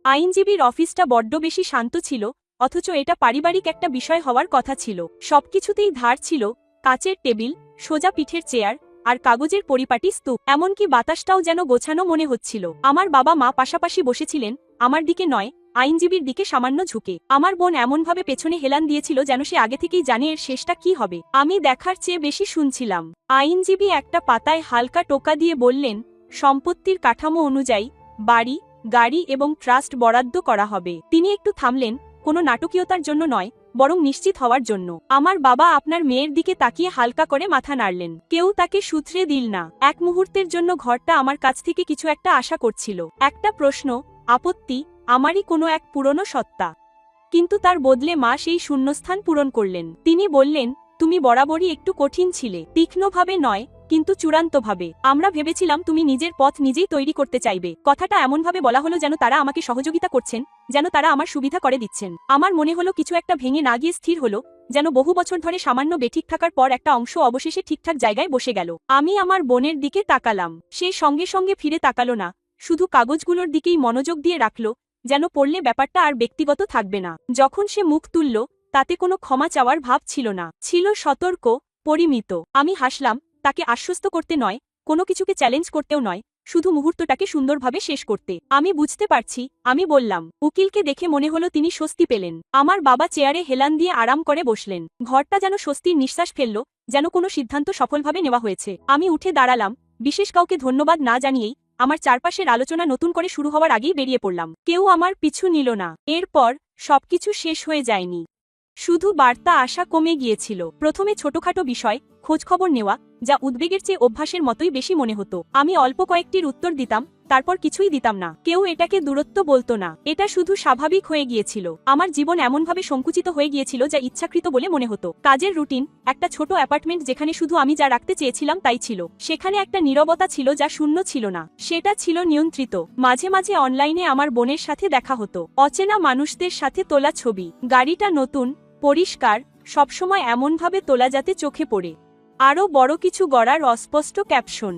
আইনজীবীর অফিসটা বড্ড বেশি শান্ত ছিল, অথচ এটা পারিবারিক একটা বিষয় হওয়ার কথা ছিল। সবকিছুতেই ধার ছিল, কাচের টেবিল, সোজা পিঠের চেয়ার, আর কাগজের পরিপাটি স্তূপ। এমনকি বাতাসটাও যেন গোছানো মনে হচ্ছিল। আমার বাবা মা পাশাপাশি বসেছিলেন, আমার দিকে নয়, আইনজীবীর দিকে সামান্য ঝুঁকে। আমার বোন এমনভাবে পেছনে হেলান দিয়েছিল যেন সে আগে থেকেই জানে এর শেষটা কি হবে। আমি দেখার চেয়ে বেশি শুনছিলাম। আইনজীবী একটা পাতায় হালকা টোকা দিয়ে বললেন, সম্পত্তির কাঠামো অনুযায়ী বাড়ি, গাড়ি এবং ট্রাস্ট বরাদ্দ করা হবে। তিনি একটু থামলেন, কোনো নাটকীয়তার জন্য নয়, বরং নিশ্চিত হওয়ার জন্য। আমার বাবা আপনার মেয়ের দিকে তাকিয়ে হালকা করে মাথা নাড়লেন। কেউ তাকে শুধরে দিল না। এক মুহূর্তের জন্য ঘরটা আমার কাছ থেকে কিছু একটা আশা করছিল। একটা প্রশ্ন, আপত্তি, আমারই কোনো এক পুরনো সত্তা। কিন্তু তার বদলে মা সেই শূন্যস্থান পূরণ করলেন। তিনি বললেন, তুমি বরাবরই একটু কঠিন ছিলে, তীক্ষ্ণভাবে নয়, কিন্তু চূড়ান্তভাবে। আমরা ভেবেছিলাম তুমি নিজের পথ নিজেই তৈরি করতে চাইবে। কথাটা এমনভাবে বলা হলো যেন তারা আমাকে সহযোগিতা করছেন, যেন তারা আমার সুবিধা করে দিচ্ছেন। আমার মনে হলো কিছু একটা ভেঙে না গিয়ে স্থির হলো, যেন বহু বছর ধরে সামান্য বেঠিক থাকার পর একটা অংশ অবশেষে ঠিকঠাক জায়গায় বসে গেল। আমি আমার বোনের দিকে তাকালাম। সে সঙ্গে সঙ্গে ফিরে তাকালো না, শুধু কাগজগুলোর দিকেই মনোযোগ দিয়ে রাখল, যেন পড়লে ব্যাপারটা আর ব্যক্তিগত থাকবে না। যখন সে মুখ তুলল, তাতে কোনো ক্ষমা চাওয়ার ভাব ছিল না, ছিল সতর্ক, পরিমিত। আমি হাসলাম, তাকে আশ্বস্ত করতে নয়, কোনো কিছুকে চ্যালেঞ্জ করতেও নয়, শুধু মুহূর্তটাকে সুন্দরভাবে শেষ করতে। আমি বুঝতে পারছি, আমি বললাম। উকিলকে দেখে মনে হলো তিনি স্বস্তি পেলেন। আমার বাবা চেয়ারে হেলান দিয়ে আরাম করে বসলেন। ঘরটা যেন স্বস্তির নিঃশ্বাস ফেলল, যেন কোনো সিদ্ধান্ত সফলভাবে নেওয়া হয়েছে। আমি উঠে দাঁড়ালাম, বিশেষ কাউকে ধন্যবাদ না জানিয়েই। আমার চারপাশের আলোচনা নতুন করে শুরু হওয়ার আগেই বেরিয়ে পড়লাম। কেউ আমার পিছু নিল না। এরপর সবকিছু শেষ হয়ে যায়নি, শুধু বার্তা আসা কমে গিয়েছিল। প্রথমে ছোটখাটো বিষয়, খোঁজখবর নেওয়া, যা উদ্বেগের চেয়ে অভ্যাসের মতোই বেশি মনে হতো। আমি অল্প কয়েকটির উত্তর দিতাম, তারপর কিছুই দিতাম না। কেউ এটাকে দূরত্ব বলতো না, এটা শুধু স্বাভাবিক হয়ে গিয়েছিল। আমার জীবন এমনভাবে সংকুচিত হয়ে গিয়েছিল যা ইচ্ছাকৃত বলে মনে হতো। কাজের রুটিন, একটা ছোট অ্যাপার্টমেন্ট যেখানে শুধু আমি যা রাখতে চেয়েছিলাম তাই ছিল। সেখানে একটা নীরবতা ছিল যা শূন্য ছিল না, সেটা ছিল নিয়ন্ত্রিত। মাঝে মাঝে অনলাইনে আমার বোনের সাথে দেখা হতো, অচেনা মানুষদের সাথে তোলা ছবি। গাড়িটা নতুন, পরিষ্কার, সবসময় এমনভাবে তোলা যাতে চোখে পড়ে। আরও বড় কিছু গড়ার অস্পষ্ট ক্যাপশন।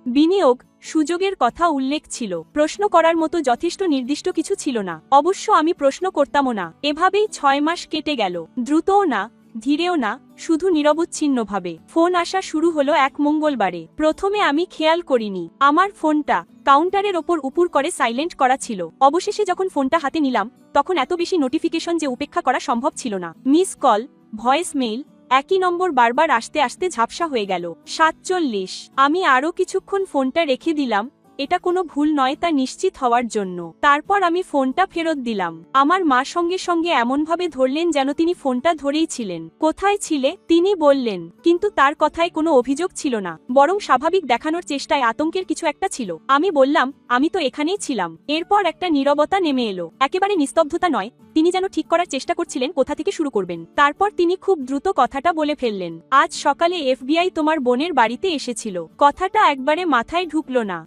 বিনিয়োগ, সুযোগের কথা উল্লেখ ছিল। প্রশ্ন করার মতো যথেষ্ট নির্দিষ্ট কিছু ছিল না। অবশ্য আমি প্রশ্ন করতামও না। এভাবেই 6 মাস কেটে গেল। দ্রুতও না, ধীরেও না, শুধু নিরবচ্ছিন্নভাবে। ফোন আসা শুরু হলো এক মঙ্গলবারে। প্রথমে আমি খেয়াল করিনি। আমার ফোনটা কাউন্টারের ওপর উপুর করে সাইলেন্ট করা ছিল। অবশেষে যখন ফোনটা হাতে নিলাম, তখন এত বেশি নোটিফিকেশন যে উপেক্ষা করা সম্ভব ছিল না। মিস কল, ভয়েস মেইল, একই নম্বর বারবার আসতে আসতে ঝাপসা হয়ে গেল। 47। আমি আরও কিছুক্ষণ ফোনটা রেখে দিলাম, এটা কোনো ভুল নয় তা নিশ্চিত হওয়ার জন্য। তারপর আমি ফোনটা ফেরত দিলাম। আমার মা সঙ্গে সঙ্গে এমনভাবে ধরলেন যেন তিনি ফোনটা ধরেই ছিলেন। কোথায় ছিলে, তিনি বললেন, কিন্তু তার কথায় কোনো অভিযোগ ছিল না, বরং স্বাভাবিক দেখানোর চেষ্টায় আতঙ্কের কিছু একটা ছিল। আমি বললাম, আমি তো এখানেই ছিলাম। এরপর একটা নীরবতা নেমে এলো, একেবারে নিস্তব্ধতা নয়। তিনি যেন ঠিক করার চেষ্টা করছিলেন কোথা থেকে শুরু করবেন। তারপর তিনি খুব দ্রুত কথাটা বলে ফেললেন, আজ সকালে এফবিআই তোমার বোনের বাড়িতে এসেছিল। কথাটা একবারে মাথায় ঢুকলো না,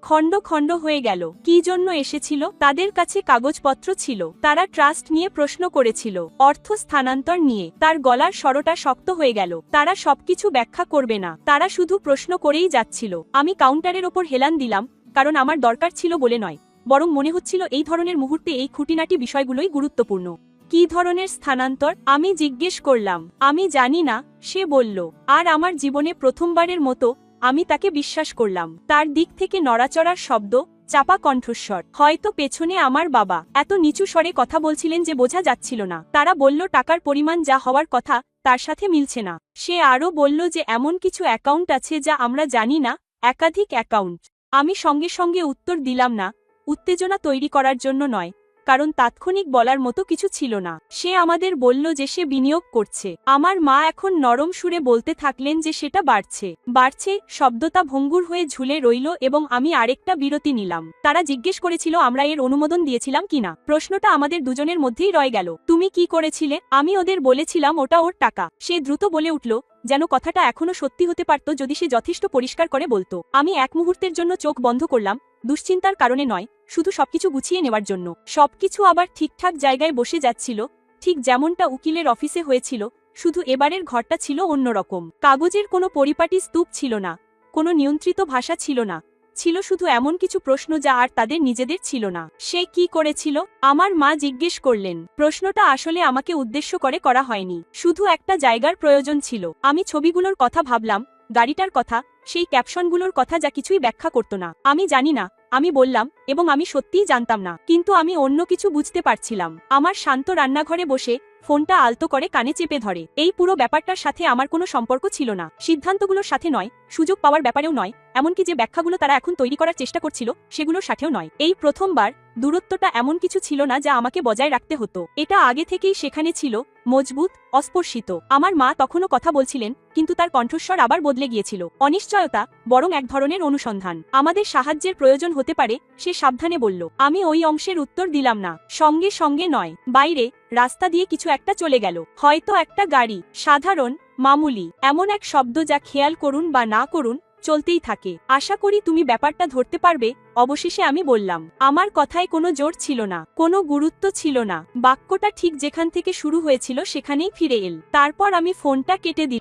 খণ্ড খণ্ড হয়ে গেল। কি জন্য এসেছিল? তাদের কাছে কাগজপত্র ছিল, তারা ট্রাস্ট নিয়ে প্রশ্ন করেছিল, অর্থ স্থানান্তর নিয়ে। তার গলার স্বরটা শক্ত হয়ে গেল। তারা সবকিছু ব্যাখ্যা করবে না, তারা শুধু প্রশ্ন করেই যাচ্ছিল। আমি কাউন্টারের ওপর হেলান দিলাম, কারণ আমার দরকার ছিল বলে নয়, বরং মনে হচ্ছিল এই ধরনের মুহূর্তে এই খুঁটিনাটি বিষয়গুলোই গুরুত্বপূর্ণ। কি ধরনের স্থানান্তর? আমি জিজ্ঞেস করলাম। আমি জানি না, সে বলল। আর আমার জীবনে প্রথমবারের মতো আমি তাকে বিশ্বাস করলাম। তার দিক থেকে নড়াচড়ার শব্দ, চাপা কণ্ঠস্বর। হয়তো পেছনে আমার বাবা এত নিচু স্বরে কথা বলছিলেন যে বোঝা যাচ্ছিল না। তারা বলল টাকার পরিমাণ যা হওয়ার কথা তার সাথে মিলছে না। সে আরও বলল যে এমন কিছু অ্যাকাউন্ট আছে যা আমরা জানি না, একাধিক অ্যাকাউন্ট। আমি সঙ্গে সঙ্গে উত্তর দিলাম না, উত্তেজনা তৈরি করার জন্য নয়, কারণ তাৎক্ষণিক বলার মতো কিছু ছিল না। সে আমাদের বলল যে সে বিনিয়োগ করছে। আমার মা এখন নরম সুরে বলতে থাকলেন যে সেটা বাড়ছে, বাড়ছে। শব্দটা ভঙ্গুর হয়ে ঝুলে রইল এবং আমি আরেকটা বিরতি নিলাম। তারা জিজ্ঞেস করেছিল আমরা এর অনুমোদন দিয়েছিলাম কিনা। প্রশ্নটা আমাদের দুজনের মধ্যেই রয়ে গেল। তুমি কি করেছিলে? আমি ওদের বলেছিলাম ওটা ওর টাকা। সে দ্রুত বলে উঠল, যেন কথাটা এখনো সত্যি হতে পারত যদি সে যথেষ্ট পরিষ্কার করে বলতো। আমি এক মুহূর্তের জন্য চোখ বন্ধ করলাম, দুশ্চিন্তার কারণে নয়, শুধু সবকিছু গুছিয়ে নেওয়ার জন্য। সবকিছু আবার ঠিকঠাক জায়গায় বসে যাচ্ছিল, ঠিক যেমনটা উকিলের অফিসে হয়েছিল, শুধু এবারের ঘরটা ছিল অন্যরকম। কাগজের কোনো পরিপাটি স্তূপ ছিল না, কোনো নিয়ন্ত্রিত ভাষা ছিল না, ছিল শুধু এমন কিছু প্রশ্ন যা আর তাদের নিজেদের ছিল না। সে কি করেছিল? আমার মা জিজ্ঞেস করলেন। প্রশ্নটা আসলে আমাকে উদ্দেশ্য করে করা হয়নি, শুধু একটা জায়গার প্রয়োজন ছিল। আমি ছবিগুলোর কথা ভাবলাম, গাড়িটার কথা, সেই ক্যাপশনগুলোর কথা যা কিছুই ব্যাখ্যা করত না। আমি জানি না, আমি বললাম, এবং আমি সত্যিই জানতাম না, কিন্তু আমি অন্য কিছু বুঝতে পারছিলাম। আমার শান্ত রান্নাঘরে বসে ফোনটা আলতো করে কানে চেপে ধরে। এই পুরো ব্যাপারটার সাথে আমার কোনো সম্পর্ক ছিল না, সিদ্ধান্তগুলোর সাথে নয়, সুযোগ পাওয়ার ব্যাপারেও নয়, এমনকি যে ব্যাখ্যাগুলো তারা এখন তৈরি করার চেষ্টা করছিল সেগুলোর সাথেও নয়। এই প্রথমবার দূরত্বটা এমন কিছু ছিল না যা আমাকে বজায় রাখতে হতো। এটা আগে থেকেই সেখানে ছিল, মজবুত, অস্পর্শিত। আমার মা তখনও কথা বলছিলেন, কিন্তু তার কণ্ঠস্বর আবার বদলে গিয়েছিল। অনিশ্চয়তা, বরং এক ধরনের অনুসন্ধান। আমাদের সাহায্যের প্রয়োজন হতে পারে, সে সাবধানে বলল। আমি ওই অংশের উত্তর দিলাম না। সঙ্গে সঙ্গে নয়। বাইরে রাস্তা দিয়ে কিছু একটা চলে গেল, হয়তো একটা গাড়ি, সাধারণ, মামুলি, এমন এক শব্দ যা খেয়াল করুন বা না করুন চলতেই থাকে। আশা করি তুমি ব্যাপারটা ধরতে পারবে, অবশেষে আমি বললাম। আমার কথায় কোনো জোর ছিল না, কোনো গুরুত্ব ছিল না। বাক্যটা ঠিক যেখান থেকে শুরু হয়েছিল সেখানেই ফিরে এল। তারপর আমি ফোনটা কেটে দিলাম।